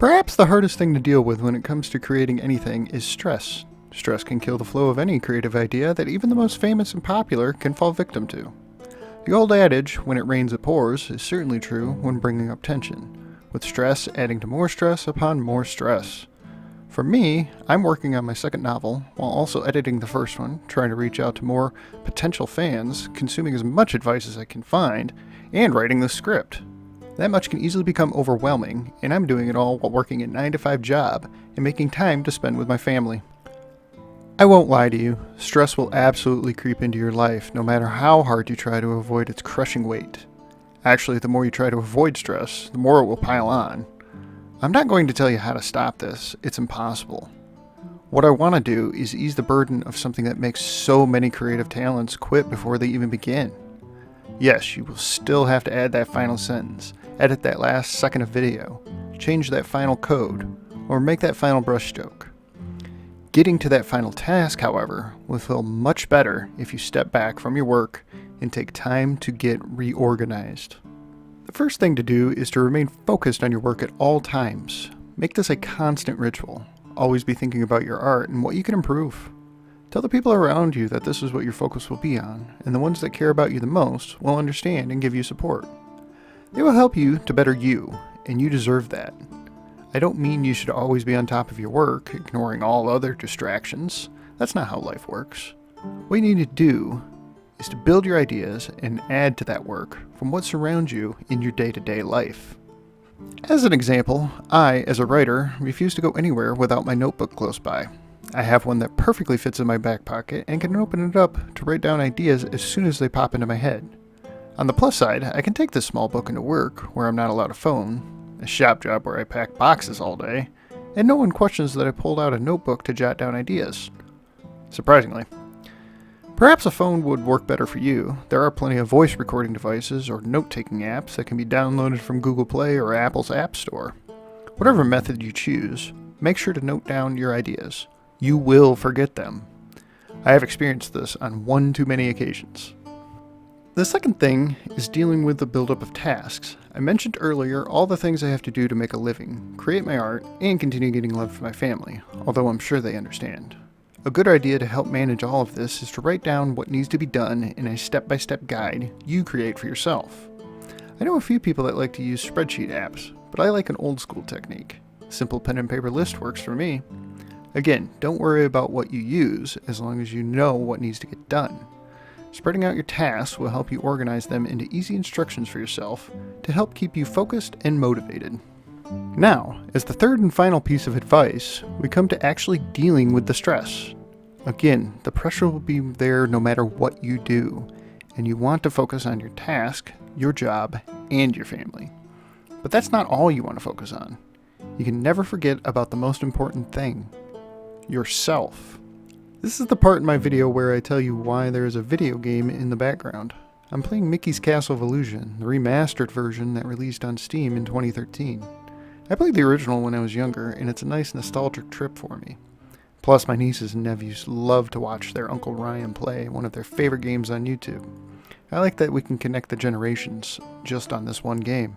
Perhaps the hardest thing to deal with when it comes to creating anything is stress. Stress can kill the flow of any creative idea that even the most famous and popular can fall victim to. The old adage, when it rains it pours, is certainly true when bringing up tension, with stress adding to more stress upon more stress. For me, I'm working on my second novel while also editing the first one, trying to reach out to more potential fans, consuming as much advice as I can find, and writing the script. That much can easily become overwhelming, and I'm doing it all while working a 9-to-5 job and making time to spend with my family. I won't lie to you, stress will absolutely creep into your life no matter how hard you try to avoid its crushing weight. Actually, the more you try to avoid stress, the more it will pile on. I'm not going to tell you how to stop this, it's impossible. What I want to do is ease the burden of something that makes so many creative talents quit before they even begin. Yes, you will still have to add that final sentence, edit that last second of video, change that final code, or make that final brushstroke. Getting to that final task, however, will feel much better if you step back from your work and take time to get reorganized. The first thing to do is to remain focused on your work at all times. Make this a constant ritual. Always be thinking about your art and what you can improve. Tell the people around you that this is what your focus will be on, and the ones that care about you the most will understand and give you support. They will help you to better you, and you deserve that. I don't mean you should always be on top of your work, ignoring all other distractions. That's not how life works. What you need to do is to build your ideas and add to that work from what surrounds you in your day-to-day life. As an example, I, as a writer, refuse to go anywhere without my notebook close by. I have one that perfectly fits in my back pocket and can open it up to write down ideas as soon as they pop into my head. On the plus side, I can take this small book into work, where I'm not allowed a phone, a shop job where I pack boxes all day, and no one questions that I pulled out a notebook to jot down ideas. Surprisingly. Perhaps a phone would work better for you. There are plenty of voice recording devices or note-taking apps that can be downloaded from Google Play or Apple's App Store. Whatever method you choose, make sure to note down your ideas. You will forget them. I have experienced this on one too many occasions. The second thing is dealing with the buildup of tasks. I mentioned earlier all the things I have to do to make a living, create my art, and continue getting love from my family, although I'm sure they understand. A good idea to help manage all of this is to write down what needs to be done in a step-by-step guide you create for yourself. I know a few people that like to use spreadsheet apps, but I like an old-school technique. Simple pen and paper list works for me. Again, don't worry about what you use as long as you know what needs to get done. Spreading out your tasks will help you organize them into easy instructions for yourself to help keep you focused and motivated. Now, as the third and final piece of advice, we come to actually dealing with the stress. Again, the pressure will be there no matter what you do, and you want to focus on your task, your job, and your family. But that's not all you want to focus on. You can never forget about the most important thing. Yourself. This is the part in my video where I tell you why there is a video game in the background. I'm playing Mickey's Castle of Illusion, the remastered version that released on Steam in 2013. I played the original when I was younger, and it's a nice nostalgic trip for me. Plus, my nieces and nephews love to watch their Uncle Ryan play one of their favorite games on YouTube. I like that we can connect the generations just on this one game.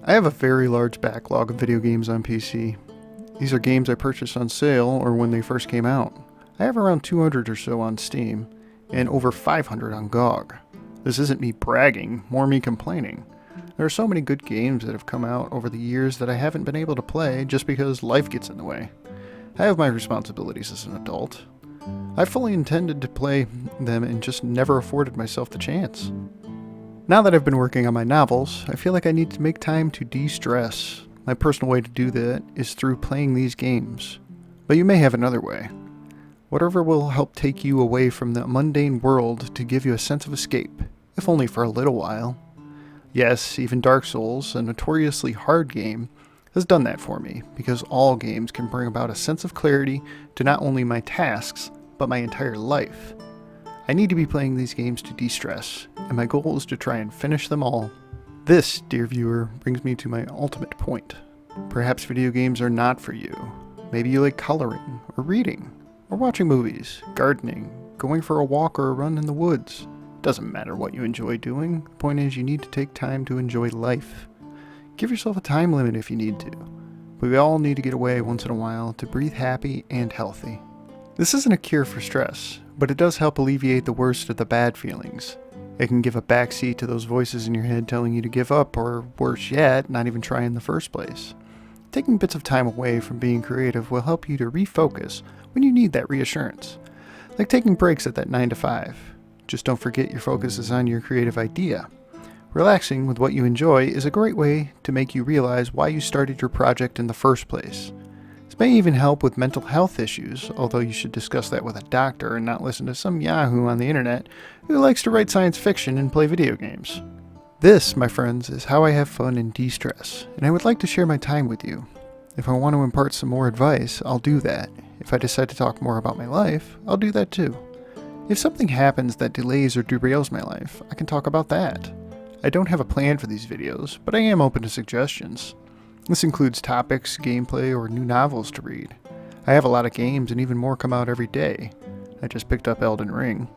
I have a very large backlog of video games on PC. These are games I purchased on sale or when they first came out. I have around 200 or so on Steam, and over 500 on GOG. This isn't me bragging, more me complaining. There are so many good games that have come out over the years that I haven't been able to play just because life gets in the way. I have my responsibilities as an adult. I fully intended to play them and just never afforded myself the chance. Now that I've been working on my novels, I feel like I need to make time to de-stress. My personal way to do that is through playing these games. But you may have another way. Whatever will help take you away from the mundane world to give you a sense of escape, if only for a little while. Yes, even Dark Souls, a notoriously hard game, has done that for me, because all games can bring about a sense of clarity to not only my tasks, but my entire life. I need to be playing these games to de-stress, and my goal is to try and finish them all. This, dear viewer, brings me to my ultimate point. Perhaps video games are not for you. Maybe you like coloring, or reading, or watching movies, gardening, going for a walk or a run in the woods. Doesn't matter what you enjoy doing. The point is you need to take time to enjoy life. Give yourself a time limit if you need to. we all need to get away once in a while to breathe happy and healthy. This isn't a cure for stress, but it does help alleviate the worst of the bad feelings. It can give a backseat to those voices in your head telling you to give up, or worse yet, not even try in the first place. Taking bits of time away from being creative will help you to refocus when you need that reassurance. Like taking breaks at that 9 to 5. Just don't forget your focus is on your creative idea. Relaxing with what you enjoy is a great way to make you realize why you started your project in the first place. This may even help with mental health issues, although you should discuss that with a doctor and not listen to some yahoo on the internet who likes to write science fiction and play video games. This, my friends, is how I have fun and de-stress, and I would like to share my time with you. If I want to impart some more advice, I'll do that. If I decide to talk more about my life, I'll do that too. If something happens that delays or derails my life, I can talk about that. I don't have a plan for these videos, but I am open to suggestions. This includes topics, gameplay, or new novels to read. I have a lot of games and even more come out every day. I just picked up Elden Ring.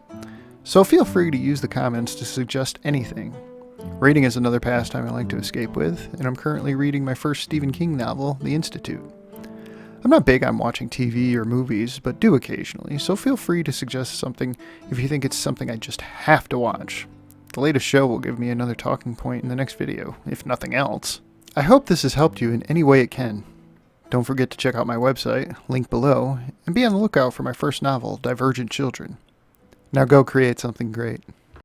So feel free to use the comments to suggest anything. Reading is another pastime I like to escape with, and I'm currently reading my first Stephen King novel, The Institute. I'm not big on watching TV or movies, but do occasionally, so feel free to suggest something if you think it's something I just have to watch. The latest show will give me another talking point in the next video, if nothing else. I hope this has helped you in any way it can. Don't forget to check out my website, link below, and be on the lookout for my first novel, Divergent Children. Now go create something great.